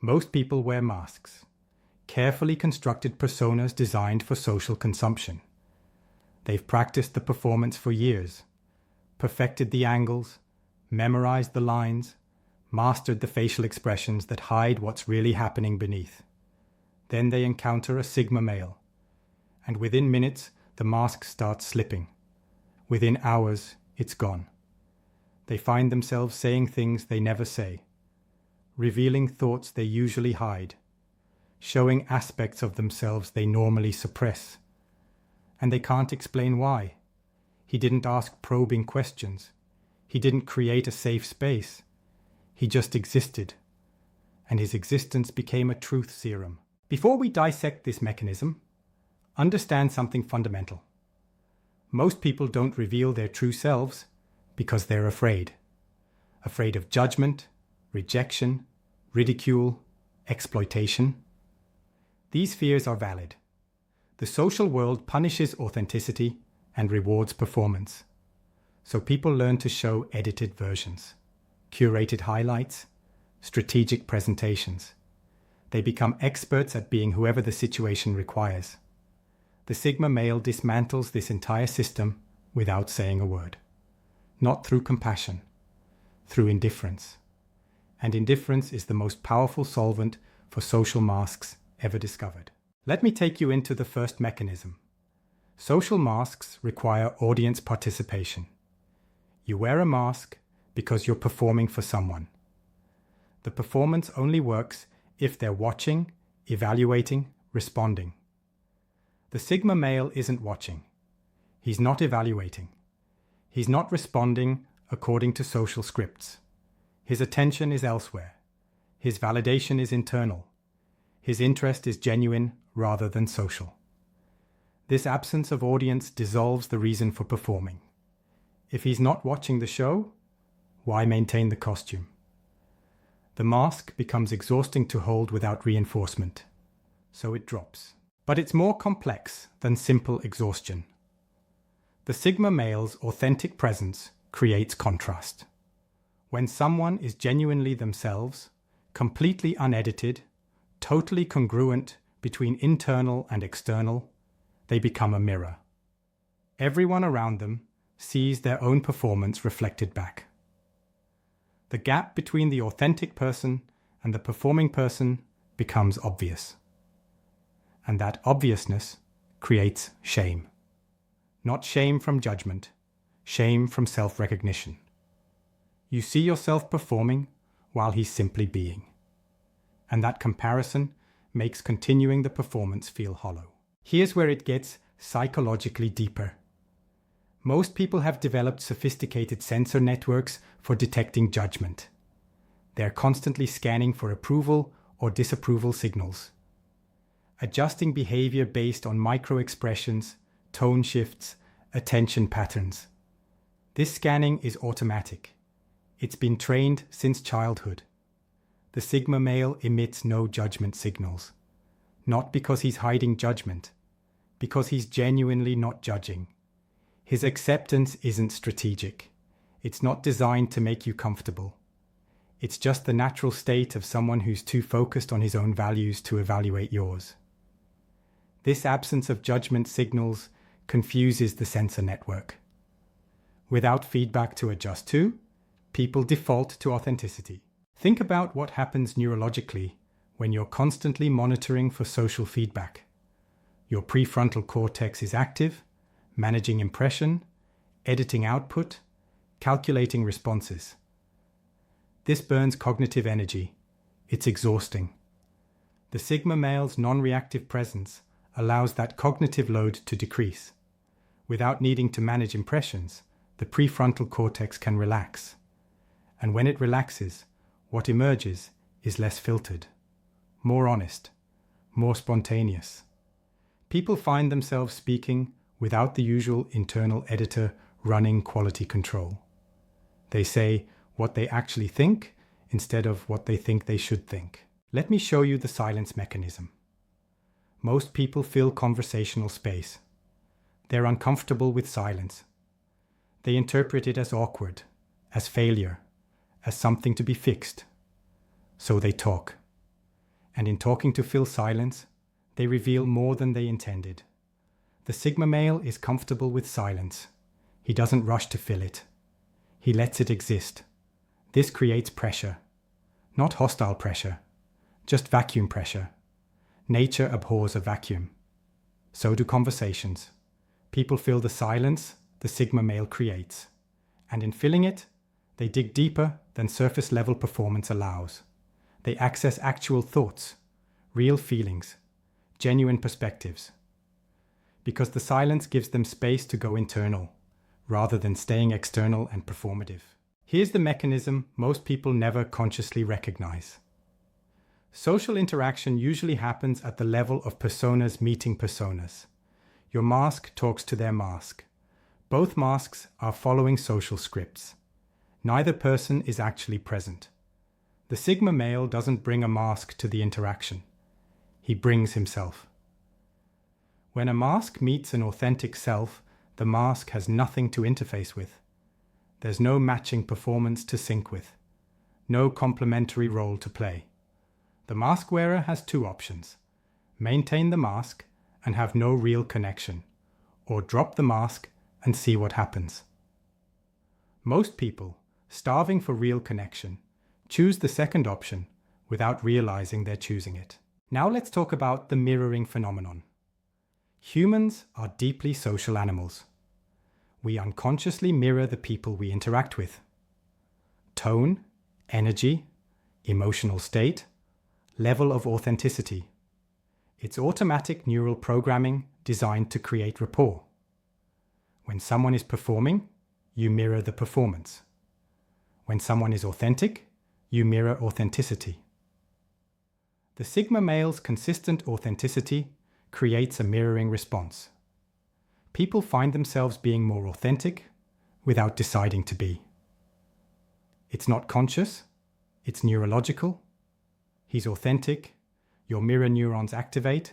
Most people wear masks, carefully constructed personas designed for social consumption. They've practiced the performance for years, perfected the angles, memorized the lines, mastered the facial expressions that hide what's really happening beneath. Then they encounter a Sigma male, and within minutes, the mask starts slipping. Within hours, it's gone. They find themselves saying things they never say, revealing thoughts they usually hide, showing aspects of themselves they normally suppress. And they can't explain why. He didn't ask probing questions. He didn't create a safe space. He just existed. And his existence became a truth serum. Before we dissect this mechanism, understand something fundamental. Most people don't reveal their true selves because they're afraid. Afraid of judgment, rejection, ridicule, exploitation. These fears are valid. The social world punishes authenticity and rewards performance. So people learn to show edited versions, curated highlights, strategic presentations. They become experts at being whoever the situation requires. The Sigma male dismantles this entire system without saying a word. Not through compassion, through indifference. And indifference is the most powerful solvent for social masks ever discovered. Let me take you into the first mechanism. Social masks require audience participation. You wear a mask because you're performing for someone. The performance only works if they're watching, evaluating, responding. The Sigma male isn't watching. He's not evaluating. He's not responding according to social scripts. His attention is elsewhere. His validation is internal. His interest is genuine rather than social. This absence of audience dissolves the reason for performing. If he's not watching the show, why maintain the costume? The mask becomes exhausting to hold without reinforcement, so it drops. But it's more complex than simple exhaustion. The Sigma male's authentic presence creates contrast. When someone is genuinely themselves, completely unedited, totally congruent between internal and external, they become a mirror. Everyone around them sees their own performance reflected back. The gap between the authentic person and the performing person becomes obvious. And that obviousness creates shame. Not shame from judgment, shame from self-recognition. You see yourself performing while he's simply being. And that comparison makes continuing the performance feel hollow. Here's where it gets psychologically deeper. Most people have developed sophisticated sensor networks for detecting judgment. They're constantly scanning for approval or disapproval signals, adjusting behavior based on micro-expressions, tone shifts, attention patterns. This scanning is automatic. It's been trained since childhood. The Sigma male emits no judgment signals. Not because he's hiding judgment, because he's genuinely not judging. His acceptance isn't strategic. It's not designed to make you comfortable. It's just the natural state of someone who's too focused on his own values to evaluate yours. This absence of judgment signals confuses the sensor network. Without feedback to adjust to, people default to authenticity. Think about what happens neurologically when you're constantly monitoring for social feedback. Your prefrontal cortex is active, managing impression, editing output, calculating responses. This burns cognitive energy. It's exhausting. The Sigma male's non-reactive presence allows that cognitive load to decrease. Without needing to manage impressions, the prefrontal cortex can relax. And when it relaxes, what emerges is less filtered, more honest, more spontaneous. People find themselves speaking without the usual internal editor running quality control. They say what they actually think instead of what they think they should think. Let me show you the silence mechanism. Most people fill conversational space. They're uncomfortable with silence. They interpret it as awkward, as failure, as something to be fixed. So they talk. And in talking to fill silence, they reveal more than they intended. The Sigma male is comfortable with silence. He doesn't rush to fill it. He lets it exist. This creates pressure. Not hostile pressure, just vacuum pressure. Nature abhors a vacuum. So do conversations. People fill the silence the Sigma male creates. And in filling it, they dig deeper than surface level performance allows. They access actual thoughts, real feelings, genuine perspectives. Because the silence gives them space to go internal, rather than staying external and performative. Here's the mechanism most people never consciously recognize. Social interaction usually happens at the level of personas meeting personas. Your mask talks to their mask. Both masks are following social scripts. Neither person is actually present. The Sigma male doesn't bring a mask to the interaction. He brings himself. When a mask meets an authentic self, the mask has nothing to interface with. There's no matching performance to sync with. No complementary role to play. The mask wearer has two options: maintain the mask and have no real connection, or drop the mask and see what happens. Most people, starving for real connection, choose the second option without realizing they're choosing it. Now let's talk about the mirroring phenomenon. Humans are deeply social animals. We unconsciously mirror the people we interact with. Tone, energy, emotional state, level of authenticity. It's automatic neural programming designed to create rapport. When someone is performing, you mirror the performance. When someone is authentic, you mirror authenticity. The Sigma male's consistent authenticity creates a mirroring response. People find themselves being more authentic without deciding to be. It's not conscious, it's neurological. He's authentic, your mirror neurons activate,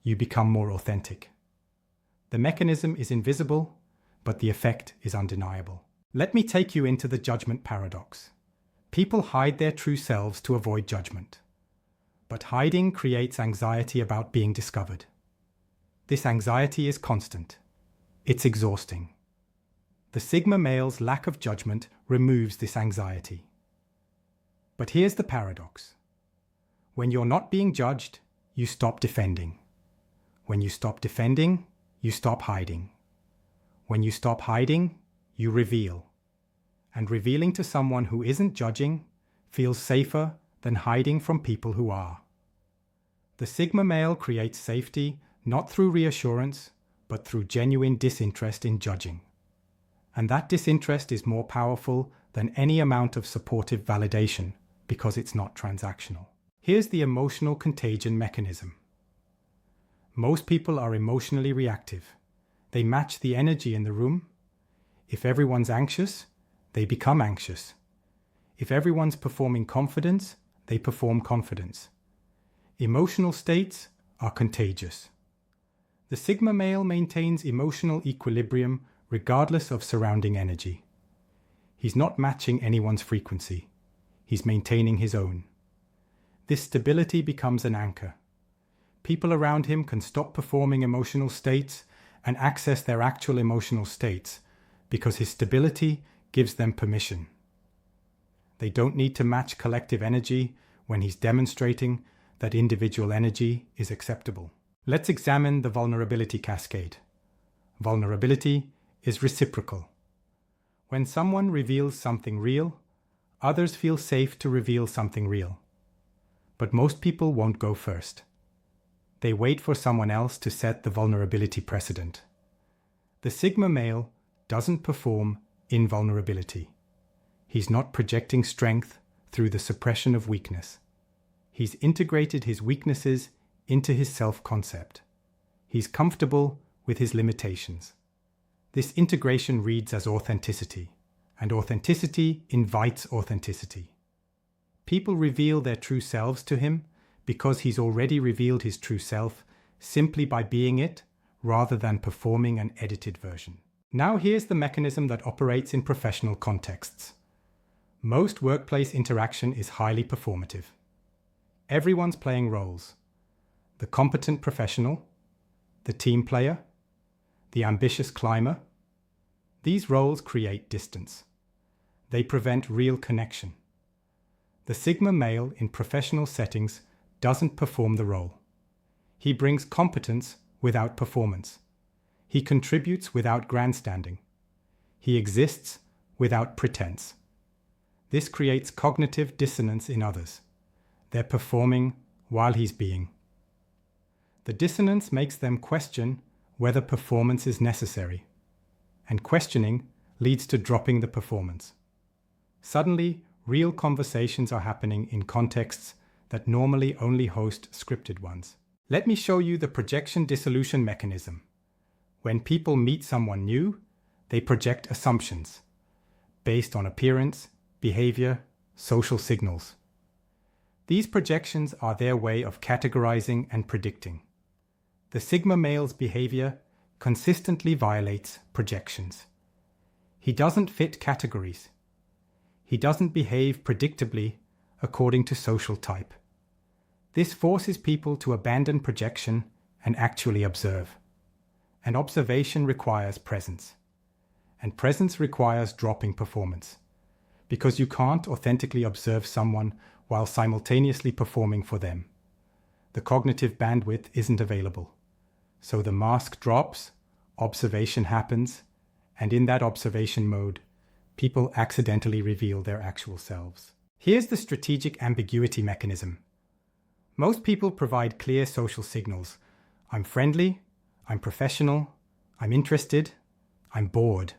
you become more authentic. The mechanism is invisible, but the effect is undeniable. Let me take you into the judgment paradox. People hide their true selves to avoid judgment. But hiding creates anxiety about being discovered. This anxiety is constant. It's exhausting. The Sigma male's lack of judgment removes this anxiety. But here's the paradox. When you're not being judged, you stop defending. When you stop defending, you stop hiding. When you stop hiding, you reveal. And revealing to someone who isn't judging feels safer than hiding from people who are. The Sigma male creates safety not through reassurance, but through genuine disinterest in judging. And that disinterest is more powerful than any amount of supportive validation because it's not transactional. Here's the emotional contagion mechanism. Most people are emotionally reactive. They match the energy in the room. If everyone's anxious, they become anxious. If everyone's performing confidence, they perform confidence. Emotional states are contagious. The Sigma male maintains emotional equilibrium regardless of surrounding energy. He's not matching anyone's frequency. He's maintaining his own. This stability becomes an anchor. People around him can stop performing emotional states and access their actual emotional states because his stability gives them permission. They don't need to match collective energy when he's demonstrating that individual energy is acceptable. Let's examine the vulnerability cascade. Vulnerability is reciprocal. When someone reveals something real, others feel safe to reveal something real. But most people won't go first. They wait for someone else to set the vulnerability precedent. The Sigma male doesn't perform invulnerability. He's not projecting strength through the suppression of weakness. He's integrated his weaknesses into his self-concept. He's comfortable with his limitations. This integration reads as authenticity, and authenticity invites authenticity. People reveal their true selves to him because he's already revealed his true self simply by being it rather than performing an edited version. Now here's the mechanism that operates in professional contexts. Most workplace interaction is highly performative. Everyone's playing roles: the competent professional, the team player, the ambitious climber. These roles create distance. They prevent real connection. The Sigma male in professional settings doesn't perform the role. He brings competence without performance. He contributes without grandstanding. He exists without pretense. This creates cognitive dissonance in others. They're performing while he's being. The dissonance makes them question whether performance is necessary, and questioning leads to dropping the performance. Suddenly, real conversations are happening in contexts that normally only host scripted ones. Let me show you the projection dissolution mechanism. When people meet someone new, they project assumptions based on appearance, behavior, social signals. These projections are their way of categorizing and predicting. The Sigma male's behavior consistently violates projections. He doesn't fit categories. He doesn't behave predictably according to social type. This forces people to abandon projection and actually observe. And observation requires presence. And presence requires dropping performance. Because you can't authentically observe someone while simultaneously performing for them. The cognitive bandwidth isn't available. So the mask drops, observation happens, and in that observation mode, people accidentally reveal their actual selves. Here's the strategic ambiguity mechanism. Most people provide clear social signals. I'm friendly, I'm professional, I'm interested, I'm bored.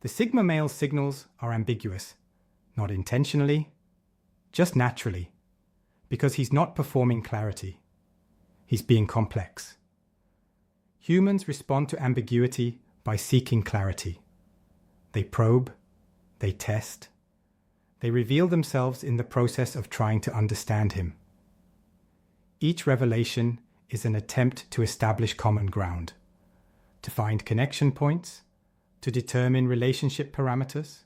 The Sigma male signals are ambiguous, not intentionally, just naturally, because he's not performing clarity. He's being complex. Humans respond to ambiguity by seeking clarity. They probe, they test, they reveal themselves in the process of trying to understand him. Each revelation is an attempt to establish common ground, to find connection points, to determine relationship parameters.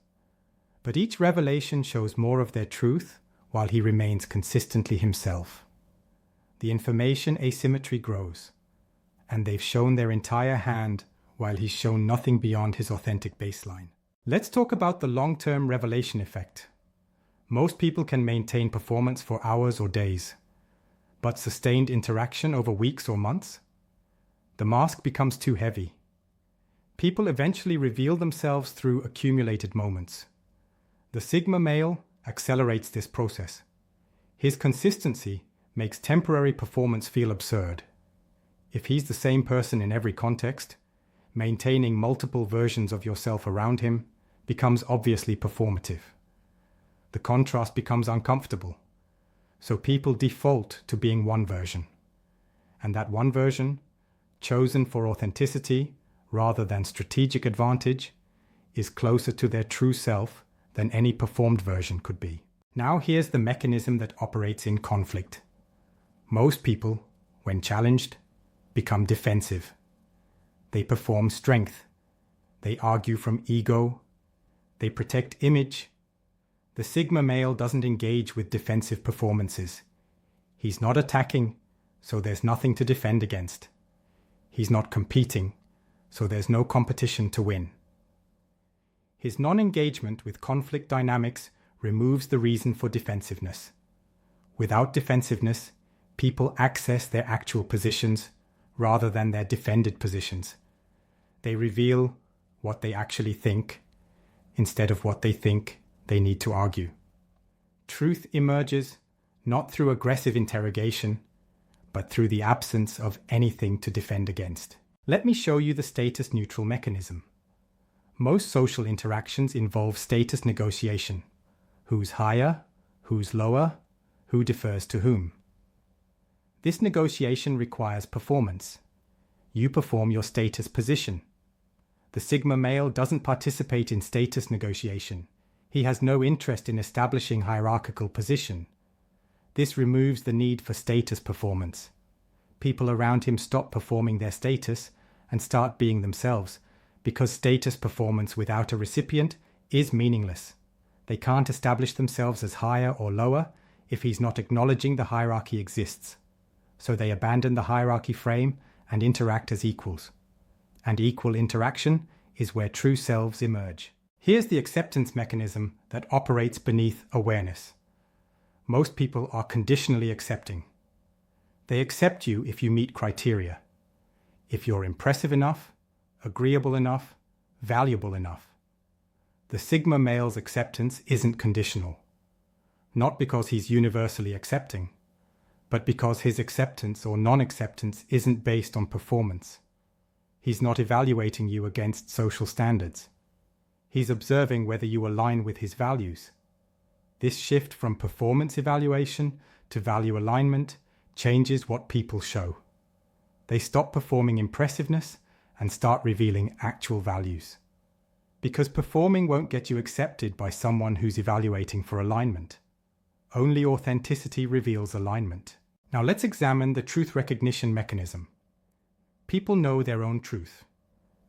But each revelation shows more of their truth while he remains consistently himself. The information asymmetry grows, and they've shown their entire hand while he's shown nothing beyond his authentic baseline. Let's talk about the long-term revelation effect. Most people can maintain performance for hours or days, but sustained interaction over weeks or months? The mask becomes too heavy. People eventually reveal themselves through accumulated moments. The Sigma male accelerates this process. His consistency makes temporary performance feel absurd. If he's the same person in every context, maintaining multiple versions of yourself around him becomes obviously performative. The contrast becomes uncomfortable. So people default to being one version. And that one version, chosen for authenticity rather than strategic advantage, is closer to their true self than any performed version could be. Now here's the mechanism that operates in conflict. Most people, when challenged, become defensive. They perform strength. They argue from ego. They protect image. The Sigma male doesn't engage with defensive performances. He's not attacking, so there's nothing to defend against. He's not competing, so there's no competition to win. His non-engagement with conflict dynamics removes the reason for defensiveness. Without defensiveness, people access their actual positions rather than their defended positions. They reveal what they actually think instead of what they think they need to argue. Truth emerges not through aggressive interrogation, but through the absence of anything to defend against. Let me show you the status neutral mechanism. Most social interactions involve status negotiation. Who's higher, who's lower, who defers to whom. This negotiation requires performance. You perform your status position. The Sigma male doesn't participate in status negotiation. He has no interest in establishing hierarchical position. This removes the need for status performance. People around him stop performing their status and start being themselves, because status performance without a recipient is meaningless. They can't establish themselves as higher or lower if he's not acknowledging the hierarchy exists. So they abandon the hierarchy frame and interact as equals. And equal interaction is where true selves emerge. Here's the acceptance mechanism that operates beneath awareness. Most people are conditionally accepting. They accept you if you meet criteria. If you're impressive enough, agreeable enough, valuable enough. The Sigma male's acceptance isn't conditional. Not because he's universally accepting, but because his acceptance or non-acceptance isn't based on performance. He's not evaluating you against social standards. He's observing whether you align with his values. This shift from performance evaluation to value alignment changes what people show. They stop performing impressiveness and start revealing actual values. Because performing won't get you accepted by someone who's evaluating for alignment. Only authenticity reveals alignment. Now let's examine the truth recognition mechanism. People know their own truth.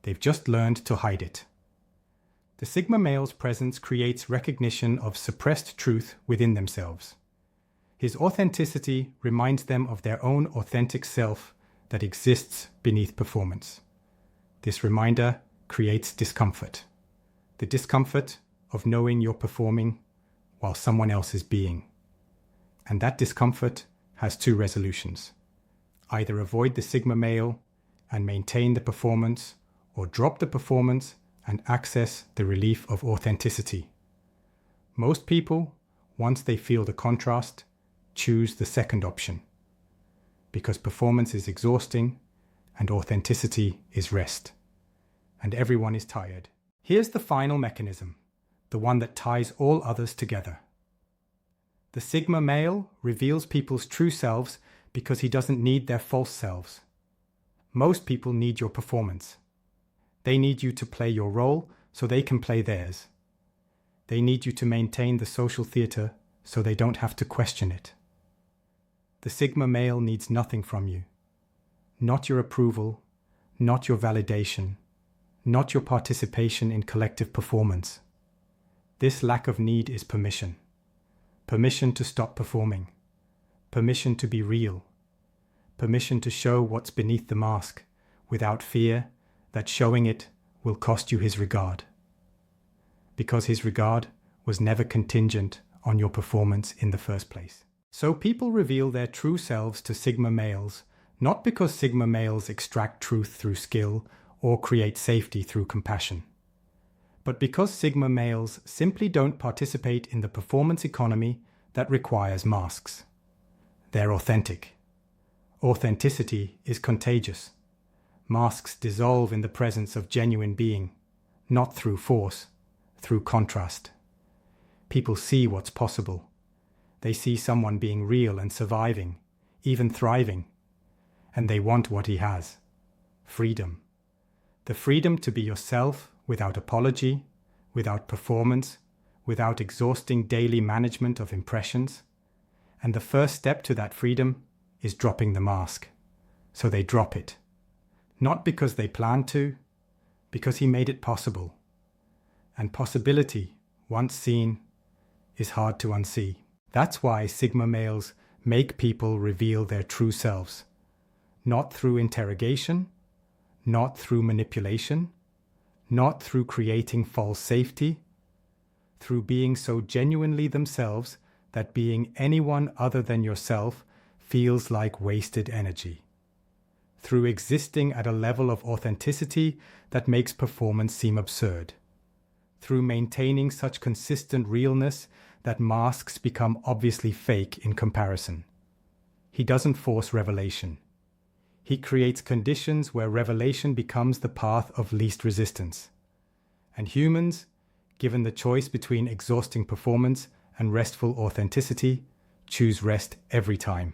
They've just learned to hide it. The Sigma male's presence creates recognition of suppressed truth within themselves. His authenticity reminds them of their own authentic self that exists beneath performance. This reminder creates discomfort. The discomfort of knowing you're performing while someone else is being. And that discomfort has two resolutions. Either avoid the Sigma male and maintain the performance, or drop the performance and access the relief of authenticity. Most people, once they feel the contrast, choose the second option, because performance is exhausting and authenticity is rest, and everyone is tired. Here's the final mechanism, the one that ties all others together. The Sigma male reveals people's true selves because he doesn't need their false selves. Most people need your performance. They need you to play your role so they can play theirs. They need you to maintain the social theater so they don't have to question it. The Sigma male needs nothing from you. Not your approval, not your validation, not your participation in collective performance. This lack of need is permission. Permission to stop performing. Permission to be real. Permission to show what's beneath the mask without fear that showing it will cost you his regard. Because his regard was never contingent on your performance in the first place. So people reveal their true selves to Sigma males, not because Sigma males extract truth through skill or create safety through compassion, but because Sigma males simply don't participate in the performance economy that requires masks. They're authentic. Authenticity is contagious. Masks dissolve in the presence of genuine being, not through force, through contrast. People see what's possible. They see someone being real and surviving, even thriving. And they want what he has. Freedom. The freedom to be yourself without apology, without performance, without exhausting daily management of impressions. And the first step to that freedom is dropping the mask. So they drop it. Not because they planned to, because he made it possible. And possibility, once seen, is hard to unsee. That's why Sigma males make people reveal their true selves. Not through interrogation, not through manipulation, not through creating false safety, through being so genuinely themselves that being anyone other than yourself feels like wasted energy. Through existing at a level of authenticity that makes performance seem absurd. Through maintaining such consistent realness that masks become obviously fake in comparison. He doesn't force revelation. He creates conditions where revelation becomes the path of least resistance. And humans, given the choice between exhausting performance and restful authenticity, choose rest every time.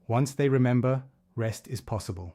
Once they remember, rest is possible.